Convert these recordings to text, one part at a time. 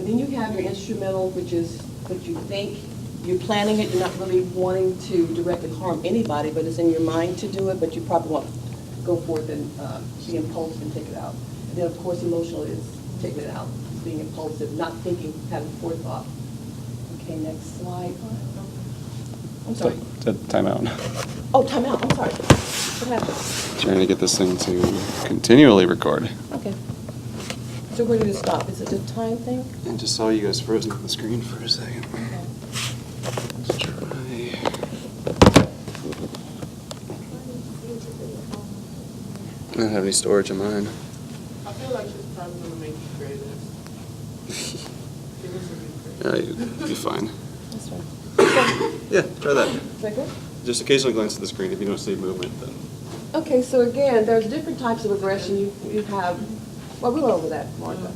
And then you have your instrumental, which is what you think. You're planning it, you're not really wanting to directly harm anybody, but it's in your mind to do it, but you probably won't go forth and be impulsive and take it out. And then, of course, emotional is taking it out, being impulsive, not thinking, having forethought. Okay, next slide. I'm sorry. Time out. Oh, time out, I'm sorry. What happened? Trying to get this thing to continually record. Okay. So where did it stop? Is it the time thing? I just saw you guys frozen on the screen for a second. Okay. Let's try. I don't have any storage in mine. I feel like this time's gonna make you creative. Give us a good creative. You'll be fine. That's fine. Yeah, try that. Is that good? Just occasionally glance at the screen. If you don't see movement, then. Okay, so again, there's different types of aggression. You have, well, we went over that, Martha.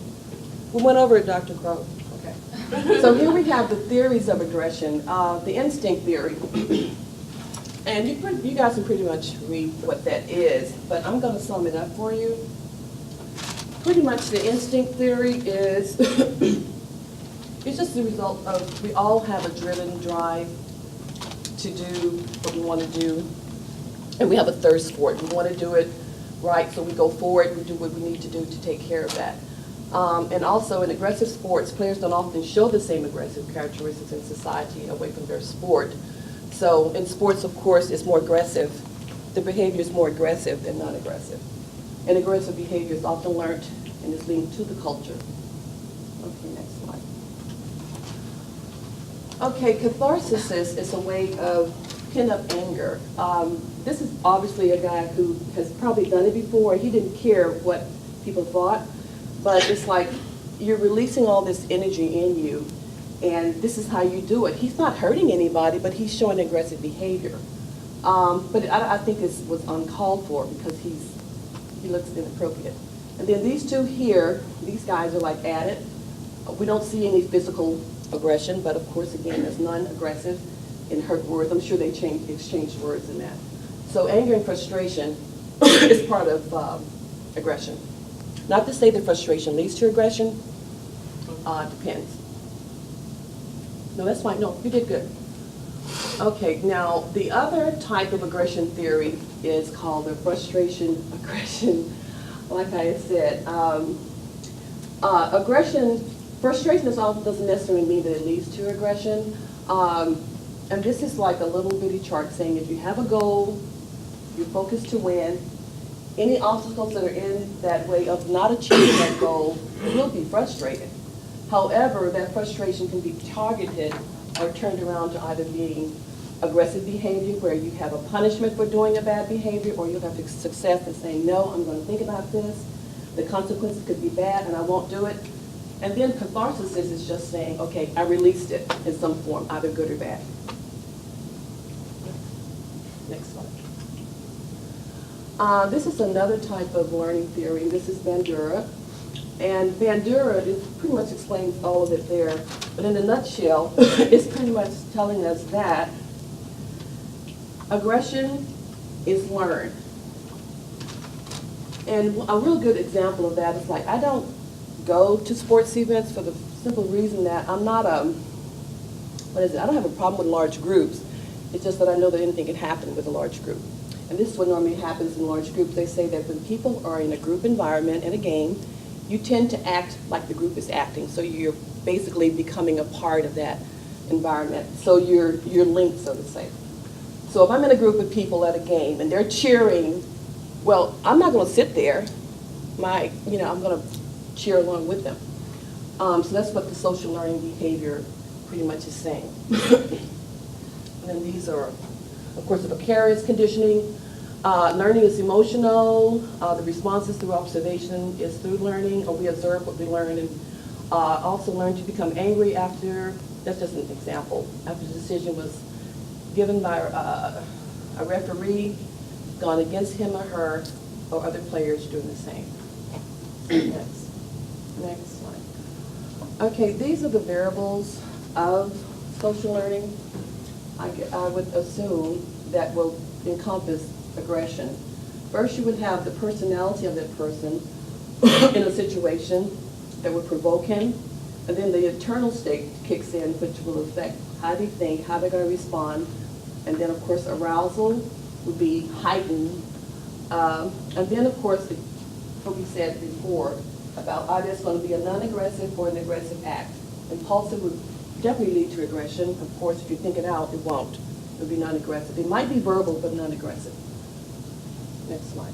We went over it, Dr. Crow. Okay. So here we have the theories of aggression, the instinct theory. And you guys can pretty much read what that is, but I'm going to sum it up for you. Pretty much the instinct theory is, it's just the result of, we all have a driven drive to do what we want to do. And we have a thirst for it. We want to do it right, so we go forward, we do what we need to do to take care of that. And also in aggressive sports, players don't often show the same aggressive characteristics in society away from their sport. So in sports, of course, it's more aggressive. The behavior is more aggressive than non-aggressive. And aggressive behavior is often learned and is linked to the culture. Okay, next slide. Okay, catharsis is a way of pin-up anger. This is obviously a guy who has probably done it before. He didn't care what people thought, but it's like you're releasing all this energy in you, and this is how you do it. He's not hurting anybody, but he's showing aggressive behavior. But I think this was uncalled for because he looks inappropriate. And then these two here, these guys are like at it. We don't see any physical aggression, but of course, again, there's non-aggressive in hurt words. I'm sure they exchanged words in that. So anger and frustration is part of aggression. Not to say that frustration leads to aggression, depends. No, that's fine. No, you did good. Okay, now the other type of aggression theory is called the frustration aggression. Like I said, frustration doesn't necessarily mean that it leads to aggression. And this is like a little bitty chart saying if you have a goal, you're focused to win, any obstacles that are in that way of not achieving that goal, you will be frustrated. However, that frustration can be targeted or turned around to either being aggressive behavior where you have a punishment for doing a bad behavior, or you'll have the success of saying, no, I'm going to think about this. The consequences could be bad and I won't do it. And then catharsis is just saying, okay, I released it in some form, either good or bad. Next slide. This is another type of learning theory. This is Bandura. And Bandura pretty much explains all of it there. But in a nutshell, it's pretty much telling us that aggression is learned. And a real good example of that is like, I don't go to sports events for the simple reason that I'm not I don't have a problem with large groups. It's just that I know that anything can happen with a large group. And this is what normally happens in large groups. They say that when people are in a group environment in a game, you tend to act like the group is acting. So you're basically becoming a part of that environment. So you're linked, so to say. So if I'm in a group of people at a game and they're cheering, well, I'm not going to sit there. I'm going to cheer along with them. So that's what the social learning behavior pretty much is saying. And then these are, of course, the vicarious conditioning. Learning is emotional. The responses through observation is through learning, or we observe what we learn, and also learn to become angry after, that's just an example, after the decision was given by a referee, gone against him or her, or other players doing the same. Next slide. Okay, these are the variables of social learning. I would assume that will encompass aggression. First, you would have the personality of that person in a situation that would provoke him. And then the internal state kicks in, which will affect how they think, how they're going to respond. And then, of course, arousal would be heightened. And then, of course, what we said before about either it's going to be a non-aggressive or an aggressive act. Impulsive would definitely lead to aggression. Of course, if you think it out, it won't. It would be non-aggressive. It might be verbal, but non-aggressive. Next slide.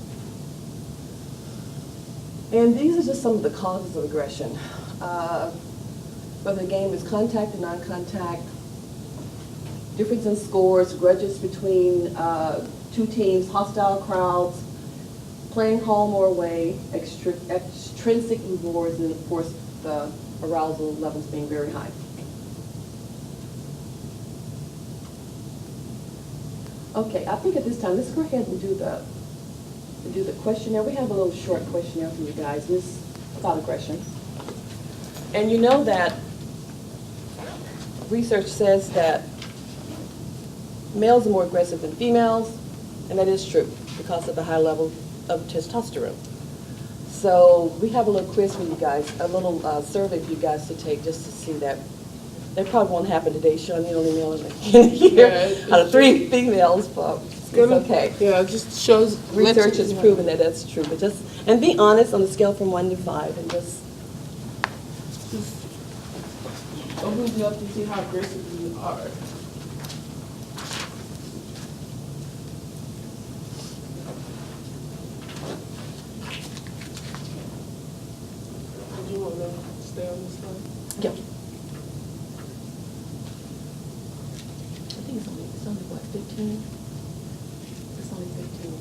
And these are just some of the causes of aggression. Whether the game is contact or non-contact, difference in scores, grudges between two teams, hostile crowds, playing home or away, extrinsic rewards, and of course the arousal levels being very high. Okay, I think at this time, let's go ahead and do the questionnaire. We have a little short questionnaire for you guys. This is about aggression. And you know that research says that males are more aggressive than females, and that is true because of the high level of testosterone. So we have a little quiz for you guys, a little survey for you guys to take just to see that. That probably won't happen today, Sean, the only male in here. Yeah, Out of 3 females, but it's okay. Yeah, it just shows. Research has proven that that's true, but and be honest on the scale from 1 to 5, and just Opens you up to see how aggressive you are. Do you want to stay on this slide? yeah. I think it's only what, 15? It's only 15.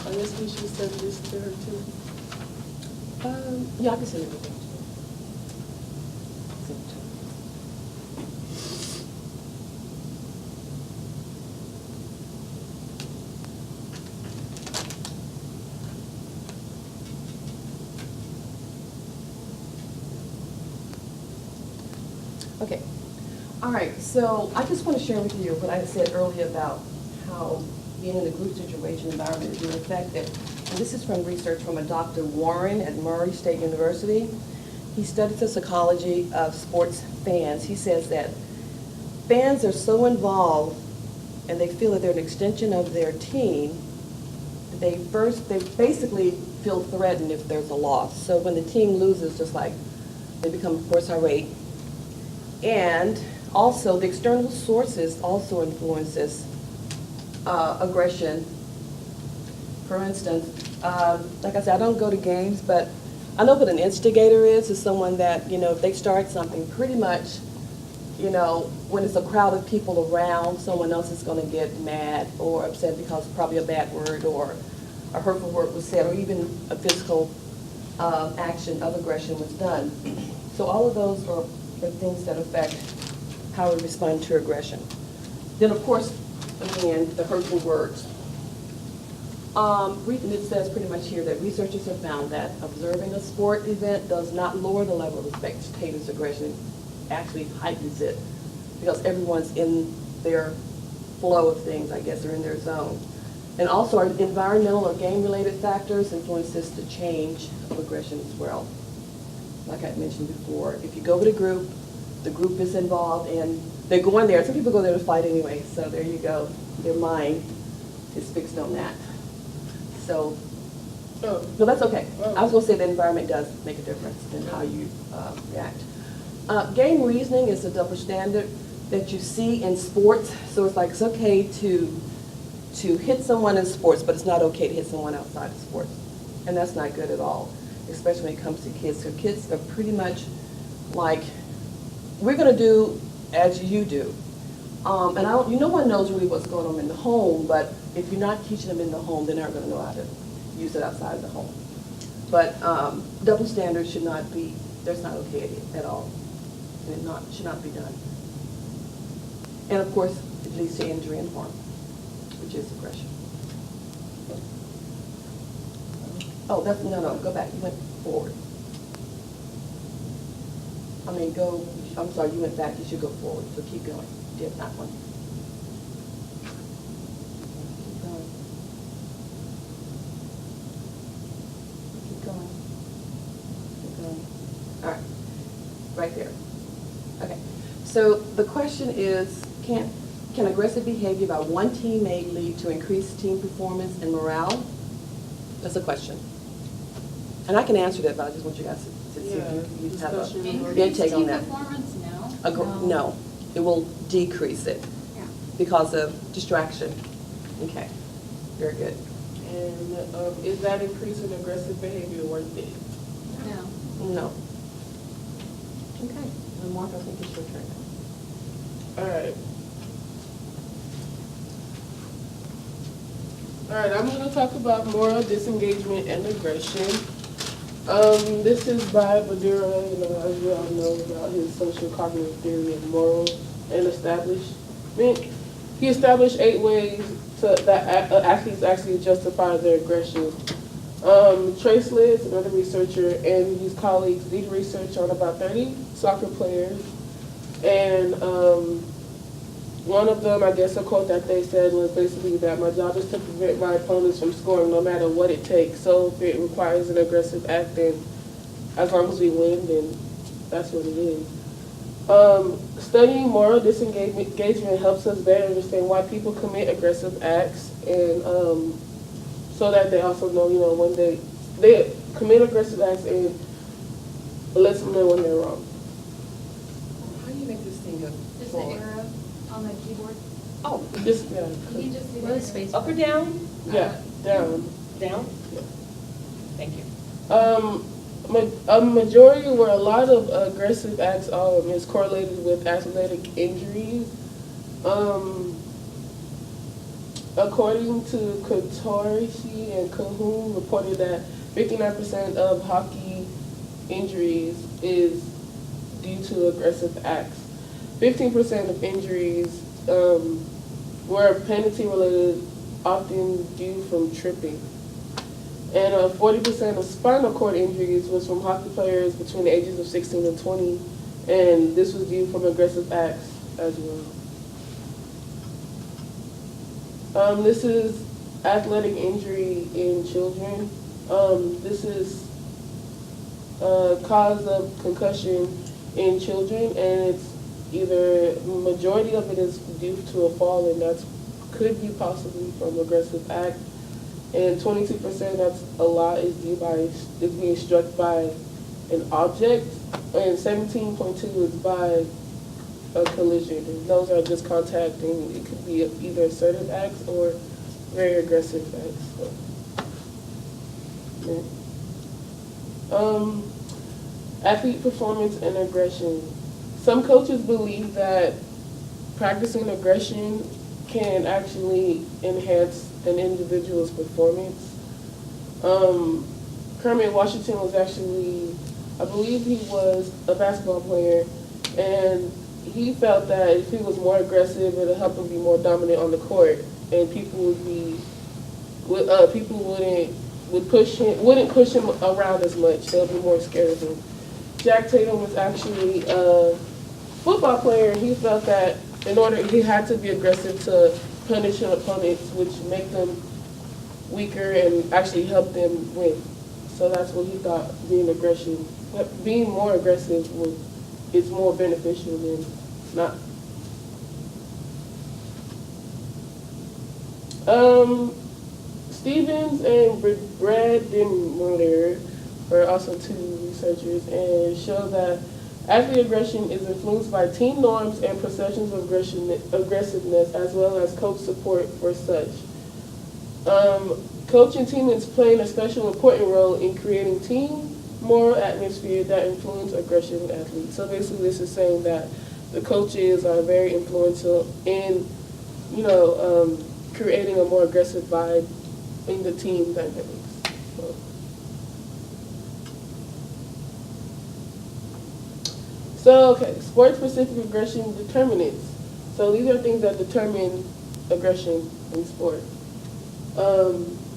I guess we should send this to her too. Yeah, I can send it. Okay. All right, so I just want to share with you what I said earlier about how being in a group situation environment is really effective. And this is from research from a Dr. Warren at Murray State University. He studies the psychology of sports fans. He says that fans are so involved and they feel that they're an extension of their team. They basically feel threatened if there's a loss. So when the team loses, just like they become, of course, irate. And also, the external sources also influences aggression. For instance, like I said, I don't go to games, but I know what an instigator is someone that, you know, if they start something, pretty much, you know, when it's a crowd of people around, someone else is going to get mad or upset because probably a bad word or a hurtful word was said, or even a physical action of aggression was done. So all of those are things that affect how we respond to aggression. Then, of course, again, the hurtful words. It says pretty much here that researchers have found that observing a sport event does not lower the level of spectators' aggression, it actually heightens it because everyone's in their flow of things, I guess, or in their zone. And also, our environmental or game-related factors influence the change of aggression as well. Like I mentioned before, if you go with a group, the group is involved, and they're going there. Some people go there to fight anyway, so there you go. Their mind is fixed on that. So, Oh. no, that's okay. Oh. I was going to say the environment does make a difference in how you react. Game reasoning is a double standard that you see in sports. So it's like it's okay to hit someone in sports, but it's not okay to hit someone outside of sports. And that's not good at all, especially when it comes to kids. So kids are pretty much like, we're going to do as you do. And no one knows really what's going on in the home, but if you're not teaching them in the home, they're never going to know how to use it outside of the home. But double standards should not be, that's not okay at all. And it should not be done. And of course, it leads to injury and harm, which is aggression. Oh, no, go back, you went forward. I'm sorry, you went back, you should go forward, so keep going. You did that one. Keep going. Keep going. Keep going. All right, right there. Okay, so the question is, can aggressive behavior by one teammate lead to increased team performance and morale? That's a question. And I can answer that, but I just want you guys to see if you have discussion. a intake on Team that. performance, no. No, it will decrease it Yeah. because of distraction. Okay, very good. And is that increase in aggressive behavior worth it? No. No. Okay, and Mark, I think it's your turn now. All right. All right, I'm going to talk about moral disengagement and aggression. This is by Bandura, as you all know about his social cognitive theory of moral and establishment. He established 8 ways that athletes actually justify their aggression. Trace Liz, another researcher, and his colleagues did research on about 30 soccer players. And one of them, I guess a quote that they said was basically that my job is to prevent my opponents from scoring no matter what it takes. So if it requires an aggressive act, then as long as we win, then that's what it is. Studying moral disengagement helps us better understand why people commit aggressive acts, and so that they also know, when they commit aggressive acts, and let them know when they're wrong. How do you make this thing go Just the arrow on the keyboard. Oh, Just, yeah. You just do What is the space? up or down? Yeah, down. Down? Yeah. Thank you. A majority where a lot of aggressive acts is correlated with athletic injuries. According to Katorshi and Cahoon, reported that 59% of hockey injuries is due to aggressive acts. 15% of injuries were penalty related, often due from tripping. And 40% of spinal cord injuries was from hockey players between the ages of 16 and 20, and this was due from aggressive acts as well. This is athletic injury in children. This is cause of concussion in children, and it's either majority of it is due to a fall, and that could be possibly from aggressive act. And 22%, that's a lot, is being struck by an object, and 17.2 is by a collision. And those are just contact, and it could be either assertive acts or very aggressive acts. So, yeah. Athlete performance and aggression. Some coaches believe that practicing aggression can actually enhance an individual's performance. Kermit Washington was actually, I believe he was a basketball player, and he felt that if he was more aggressive, it would help him be more dominant on the court, and people wouldn't push him around as much. They'll be more scared of him. Jack Tatum was actually a football player, and he felt that he had to be aggressive to punish opponents, which make them weaker and actually help them win. So that's what he thought being more aggressive is more beneficial than not. Stevens and Bradmuller were also two researchers and show that athlete aggression is influenced by team norms and perceptions of aggressiveness, as well as coach support for such. Coach and teammates playing a special important role in creating team moral atmosphere that influence aggression in athletes. So basically this is saying that the coaches are very influential in, creating a more aggressive vibe in the team dynamics. So, okay, sport-specific aggression determinants. So these are things that determine aggression in sport.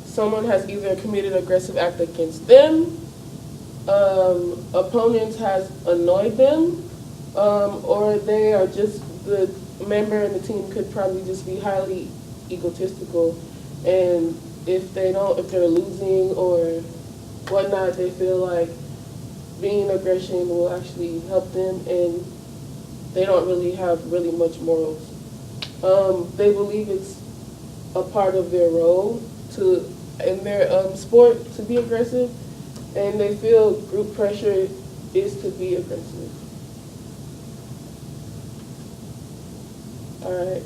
Someone has either committed an aggressive act against them, opponents has annoyed them, or they are just, the member in the team could probably just be highly egotistical, and if they're losing or whatnot, they feel like being aggression will actually help them, and they don't really have much morals. They believe it's a part of their role in their sport to be aggressive, and they feel group pressure is to be aggressive. All right.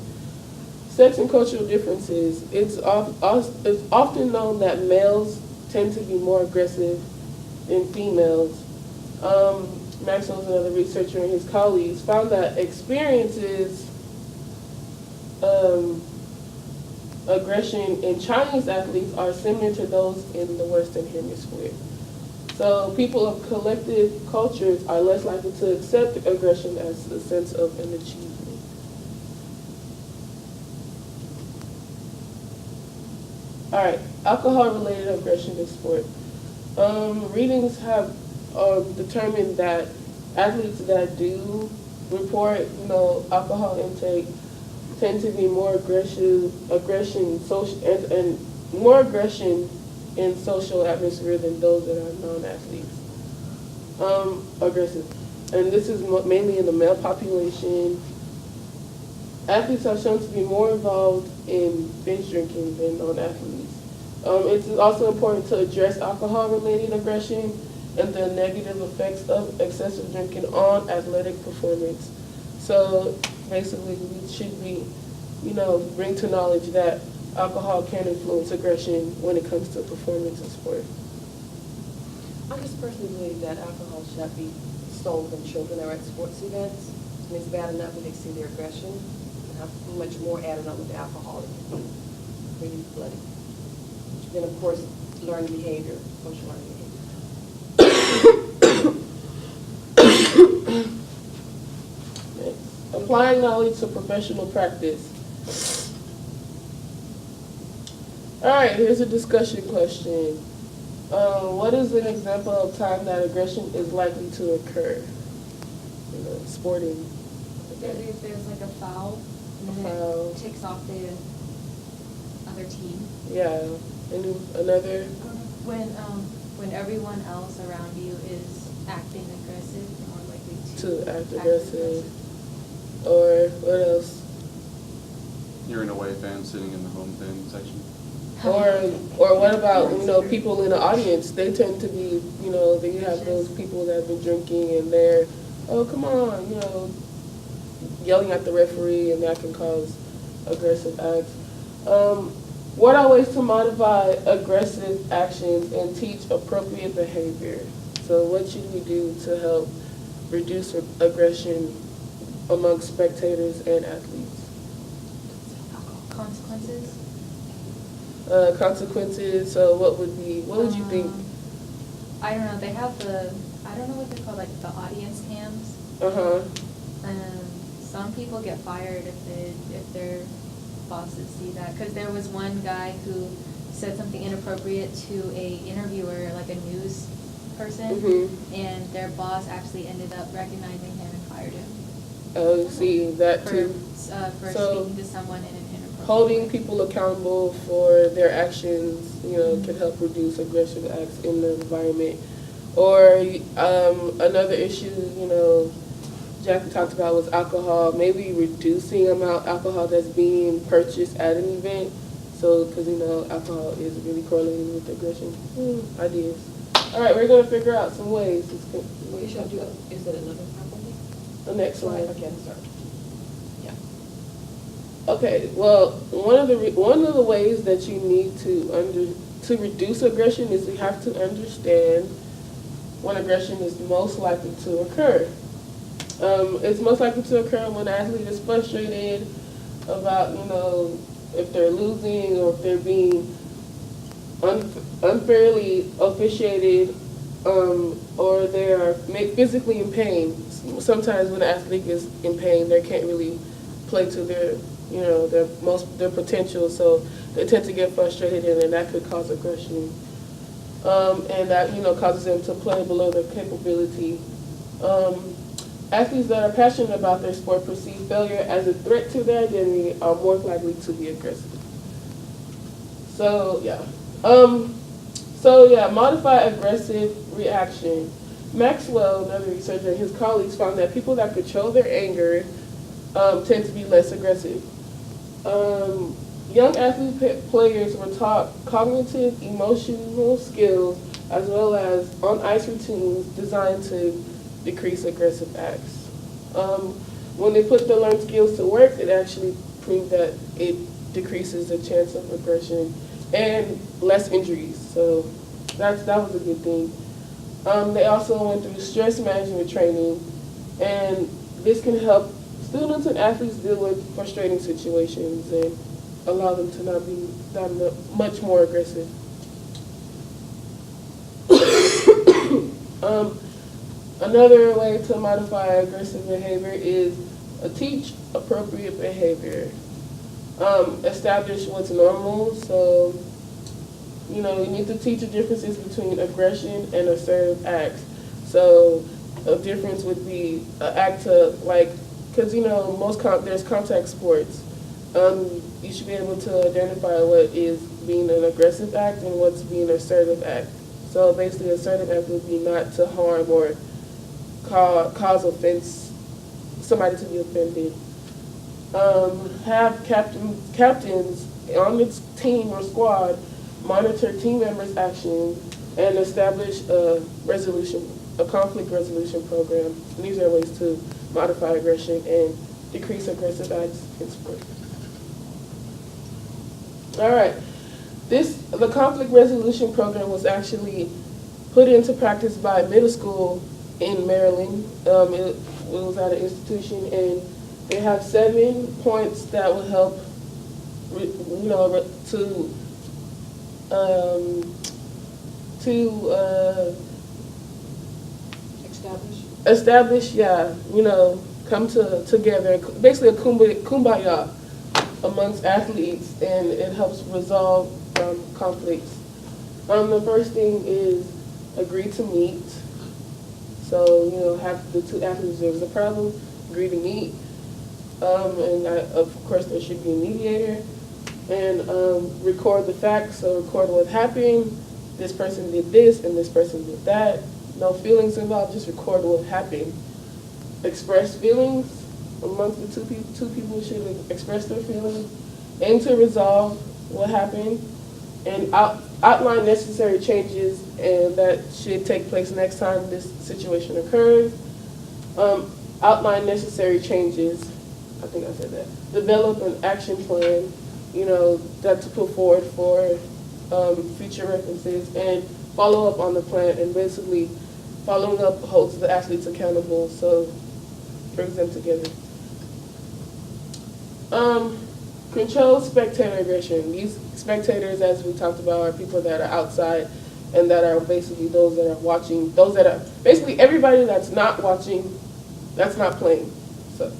Sex and cultural differences. It's often known that males tend to be more aggressive than females. Maxwell's another researcher and his colleagues found that experiences aggression in Chinese athletes are similar to those in the Western Hemisphere. So people of collective cultures are less likely to accept aggression as a sense of an achievement. All right, alcohol-related aggression in sport. Readings have determined that athletes that do report, alcohol intake tend to be more more aggression in social atmosphere than those that are non-athletes. Aggressive. And this is mainly in the male population. Athletes are shown to be more involved in binge drinking than non-athletes. It's also important to address alcohol-related aggression and the negative effects of excessive drinking on athletic performance. So basically, we should bring to knowledge that alcohol can influence aggression when it comes to performance in sport. I just personally believe that alcohol should not be sold when children are at sports events. I mean, it's bad enough when they see their aggression, and how much more added on with the alcohol. Really bloody. Then, of course, learned behavior, social learning behavior. Applying knowledge to professional practice. All right, here's a discussion question. What is an example of time that aggression is likely to occur? Sporting. If there's like a foul, and then it ticks off the other team. Yeah. Another? When everyone else around you is acting aggressive, you're more likely to act aggressive. Or what else? You're an away fan sitting in the home fan section. Or what about, people in the audience? They tend to be, they have those people that have been drinking and they're, oh, come on, yelling at the referee, and that can cause aggressive acts. What are ways to modify aggressive actions and teach appropriate behavior? So what should we do to help reduce aggression among spectators and athletes? Consequences? Consequences, so what would you think? I don't know, they have I don't know what they're called, like the audience cams. Uh-huh. Some people get fired if their bosses see that, because there was one guy who said something inappropriate to a interviewer, like a news person, and their boss actually ended up recognizing him and fired him. Oh, see, that too. for So, speaking to someone in an inappropriate holding way. people accountable for their actions, can help reduce aggressive acts in the environment. Or another issue, Jackie talked about was alcohol. Maybe reducing the amount of alcohol that's being purchased at an event. So, because alcohol is really correlated with aggression. Ideas. All right, we're gonna figure out some ways. We should do, is it another property? The next slide. Okay, I'm sorry. Yeah. Okay, well, one of the ways that you need to reduce aggression is you have to understand when aggression is most likely to occur. It's most likely to occur when an athlete is frustrated about, if they're losing or if they're being unfairly officiated, or they are physically in pain. Sometimes when an athlete is in pain, they can't really play to their potential, so they tend to get frustrated, and then that could cause aggression, and that causes them to play below their capability. Athletes that are passionate about their sport perceive failure as a threat to their identity are more likely to be aggressive. So yeah. Modify aggressive reaction. Maxwell, another researcher, and his colleagues found that people that control their anger tend to be less aggressive. Young athlete players were taught cognitive, emotional skills as well as on-ice routines designed to decrease aggressive acts. When they put the learned skills to work, it actually proved that it decreases the chance of aggression and less injuries. So that was a good thing. They also went through stress management training, and this can help students and athletes deal with frustrating situations and allow them to not be that much more aggressive. Another way to modify aggressive behavior is teach appropriate behavior. Establish what's normal. So, you need to teach the differences between aggression and assertive acts. So, a difference would be an act to, because there's contact sports. You should be able to identify what is being an aggressive act and what's being an assertive act. So basically, assertive act would be not to harm or cause offense, somebody to be offended. Have captains on the team or squad monitor team members' actions and establish a conflict resolution program. And these are ways to modify aggression and decrease aggressive acts in sport. All right, the conflict resolution program was actually put into practice by a middle school in Maryland. It was at an institution, and they have 7 points that will help, establish, come together, basically a kumbaya amongst athletes, and it helps resolve conflicts. The first thing is agree to meet. So, have the two athletes, there's a problem, agree to meet. And of course there should be a mediator. And record the facts, so record what happened. This person did this and this person did that. No feelings involved, just record what happened. Express feelings. Amongst the two people should express their feelings. Aim to resolve what happened. And outline necessary changes, and that should take place next time this situation occurs. Outline necessary changes. I think I said that. Develop an action plan, that to put forward for future references, and follow up on the plan. And basically, following up holds the athletes accountable, so brings them together. Control spectator aggression. These spectators, as we talked about, are people that are outside and that are basically those that are watching, those that are basically everybody that's not watching, that's not playing. So,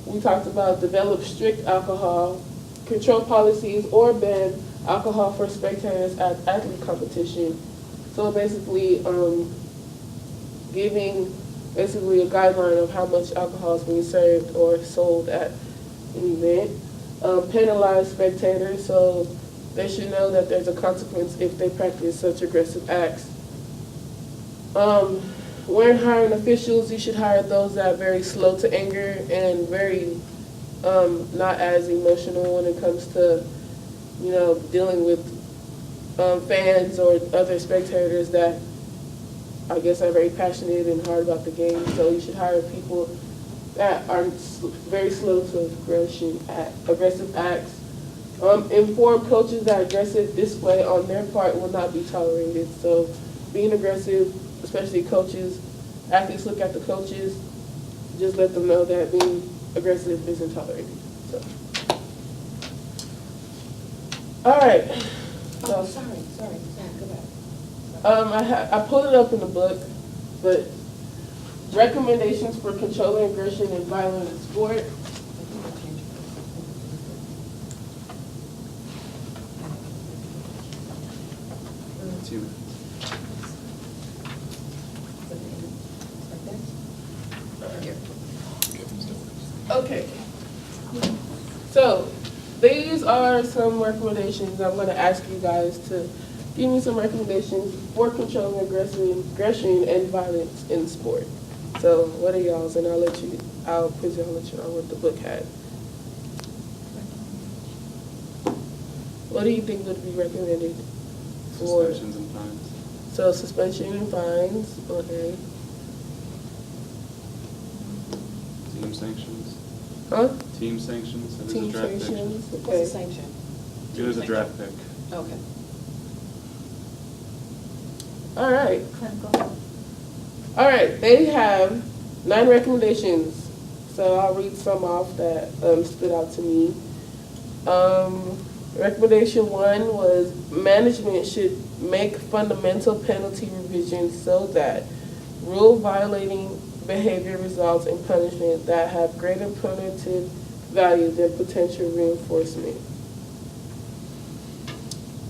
we talked about develop strict alcohol control policies or ban alcohol for spectators at athlete competition. So basically, giving basically a guideline of how much alcohol is being served or sold at an event. Penalize spectators, so they should know that there's a consequence if they practice such aggressive acts. When hiring officials, you should hire those that are very slow to anger and very not as emotional when it comes to, dealing with fans or other spectators that I guess are very passionate and hard about the game. So you should hire people that are very slow to aggressive acts. Inform coaches that aggressive display on their part will not be tolerated. So being aggressive, especially coaches, athletes look at the coaches, just let them know that being aggressive isn't tolerated. So. All right. Oh, sorry, go back. I pulled it up in the book, but recommendations for controlling aggression and violence in sport. Two. Okay. So, these are some recommendations. I'm going to ask you guys to give me some recommendations for controlling aggression and violence in sport. So, what are y'all's? And I'll quiz y'all and let you know what the book had. What do you think would be recommended for? Suspensions and fines. So, suspension and fines, okay. Team sanctions. Huh? Team sanctions. It is Team a draft sanctions, pick. What's okay. the sanction? It is a draft pick. Okay. All right. Clinical. All right, they have 9 recommendations. So I'll read some off that stood out to me. Recommendation 1 was management should make fundamental penalty revisions so that rule violating behavior results in punishment that have greater punitive value than potential reinforcement.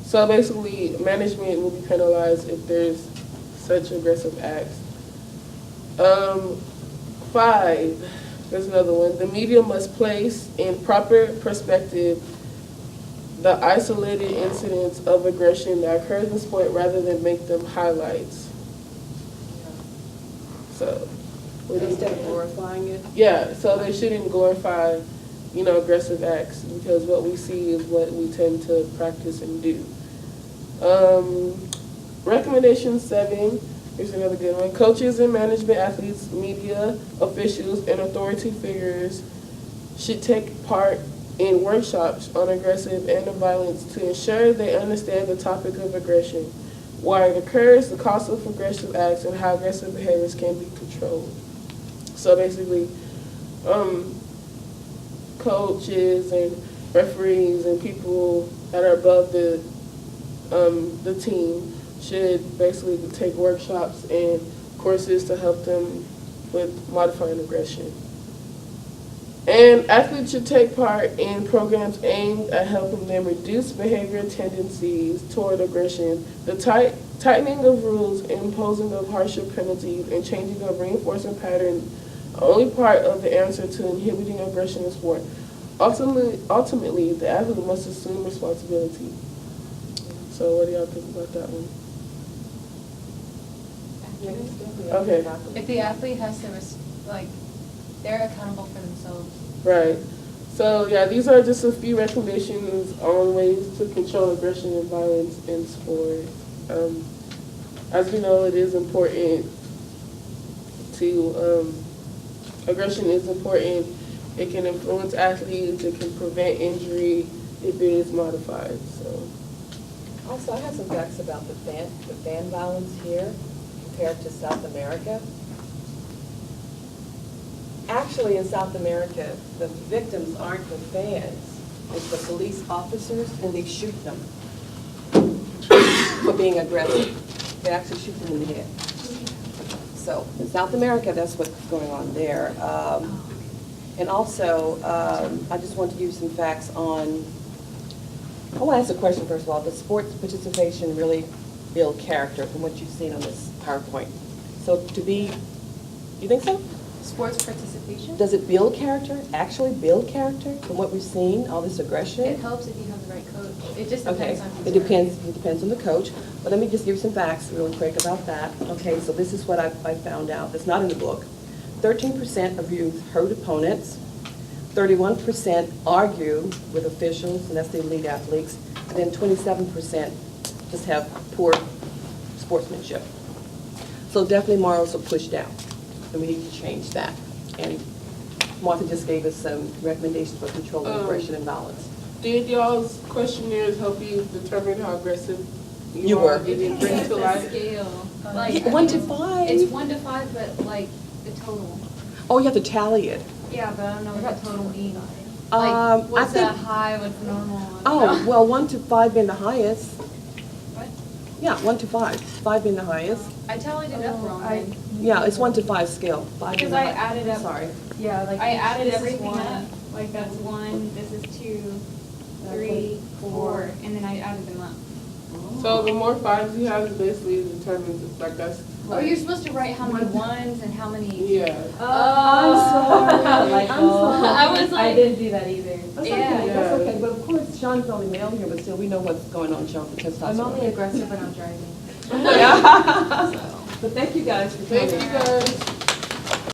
So basically, management will be penalized if there's such aggressive acts. 5, there's another one. The media must place in proper perspective the isolated incidents of aggression that occurs in sport rather than make them highlights. So, what do you Instead of think? glorifying it? Yeah, so they shouldn't glorify, aggressive acts because what we see is what we tend to practice and do. Recommendation 7, here's another good one. Coaches and management, athletes, media, officials, and authority figures should take part in workshops on aggressive and violence to ensure they understand the topic of aggression, why it occurs, the cause of aggressive acts, and how aggressive behaviors can be controlled. So basically, coaches and referees and people that are above the team should basically take workshops and courses to help them with modifying aggression. And athletes should take part in programs aimed at helping them reduce behavior tendencies toward aggression. The tightening of rules, imposing of harsher penalties, and changing of reinforcement patterns are only part of the answer to inhibiting aggression in sport. Ultimately, the athlete must assume responsibility. So what do y'all think about that one? Yeah, it's definitely Okay. about the- If the athlete has to, they're accountable for themselves. Right. So yeah, these are just a few recommendations on ways to control aggression and violence in sport. As we know, it is important to, aggression is important. It can influence athletes, it can prevent injury if it is modified, so. Also, I have some facts about the fan violence here compared to South America. Actually, in South America, the victims aren't the fans, it's the police officers, and they shoot them for being aggressive. They actually shoot them in the head. So, in South America, that's what's going on there. And also, I just want to give you some facts on, I want to ask a question first of all. Does sports participation really build character from what you've seen on this PowerPoint? So to be You think so? Sports participation? Does it build character, actually build character from what we've seen, all this aggression? It helps if you have the right coach. It just Okay, depends on who's it depends on the coach, but let me just give you some facts really quick about that. Okay, so this is what I found out, that's not in the book. 13% of youth hurt opponents, 31% argue with officials, and that's the elite athletes, and then 27% just have poor sportsmanship. So definitely morals are pushed down, and we need to change that. And Martha just gave us some recommendations for controlling aggression and violence. Did y'all's questionnaires help you determine how aggressive You are? were. Did it bring It's to a life? scale. Yeah, 1 to 5. It's 1 to 5, but like the total. Oh, you have to tally it. Yeah, but I don't know what the total means. I Like, what's think- a high, what's normal? Oh, well, 1 to 5 being the highest. What? Yeah, 1 to 5, 5 being the highest. I tallied it up wrong. then. Yeah, it's 1 to 5 scale, 5 being Because the I highest. added up. Sorry. Yeah, like I added this is everything one, up, like that's 1, this is 2, 3, 4, and then I added them up. So the more fives you have, it basically determines, it's like that's. Oh, you're supposed to write how many ones and how many. Yeah. I'm sorry. I'm sorry. I was I like, didn't do that either. That's Yeah. okay, that's okay, but of course, Sean's only male here, but still, we know what's going on, Sean, for testosterone. I'm only aggressive when I'm driving. Yeah. But thank you guys for coming. Thank you guys.